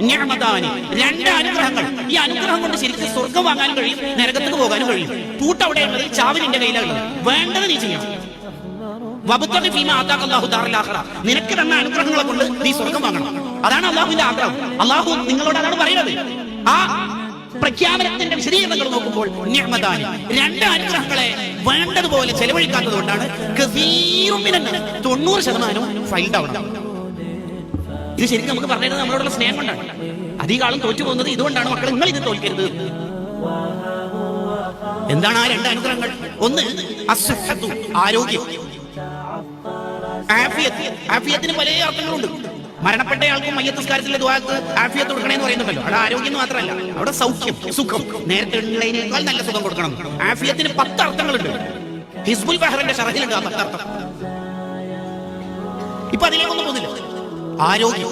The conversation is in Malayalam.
നിഅമതാനി, രണ്ട് അനുഗ്രഹങ്ങൾ. ഈ അനുഗ്രഹം കൊണ്ട് ശരിക്കും സ്വർഗം വാങ്ങാനും കഴിയും, നരകത്തിന് പോകാനും കഴിയും. പൂട്ട് അവിടെയുള്ളത്, ചാവി നിന്റെ കയ്യിലുള്ളത്. വേണ്ടത് നീ ചെയ്യണം. വബ്തഗി ഫീമാ ആതാക അല്ലാഹു ദാറൽ ആഖിറ, നിനക്ക് തന്ന അനുഗ്രഹങ്ങളെ കൊണ്ട് നീ സ്വർഗം വാങ്ങണം. അതാണ് അല്ലാഹുവിന്റെ ആഗ്രഹം. അല്ലാഹു നിങ്ങളോട് അതാണ് പറയുന്നത്. ആ പ്രഖ്യാപനത്തിന്റെ വിശദീകരണങ്ങൾ നോക്കുമ്പോൾ നിഅമതാനി, രണ്ട് അനുഗ്രഹങ്ങളെ വേണ്ടതുപോലെ ചെലവഴിക്കാത്തത് കൊണ്ടാണ് 90% ഫൈൽ ഡൗൺ. ഇത് ശരിക്കും നമുക്ക് പറഞ്ഞത് നമ്മളോടുള്ള സ്നേഹം കൊണ്ടാണ്. അധികം ആളും തോറ്റു പോകുന്നത് ഇതുകൊണ്ടാണ്. മക്കൾ, നിങ്ങൾ ഇത് തോൽക്കരുത്. എന്താണ് ആ രണ്ട് അനുഗ്രഹങ്ങൾ? ഒന്ന് അസ്സഹത്തു, ആരോഗ്യം. ആഫിയത്ത്, ആഫിയത്തിന് പല അർത്ഥങ്ങളുണ്ട്. മരണപ്പെട്ടയാൾക്കും മയ്യത്തുസ്കാരത്തിലെ ദുആക്ക് ആഫിയത്ത് കൊടുക്കണേന്ന് പറയുന്നുണ്ടല്ലോ. അവിടെ ആരോഗ്യം മാത്രമല്ല, അവിടെ സൗഖ്യം, സുഖം, നേരത്തെ ഉള്ളതിനേക്കാൾ നല്ല സുഖം കൊടുക്കണം. ആഫിയത്തിന് 10 അർത്ഥങ്ങളുണ്ട്. ഹിസ്ബുൽ ബഹറിന്റെ ശറഹിലുണ്ട് ആ 10 അർത്ഥം. ഇപ്പൊ അതിലേക്കൊന്നും പോകുന്നില്ല. ആരോഗ്യം,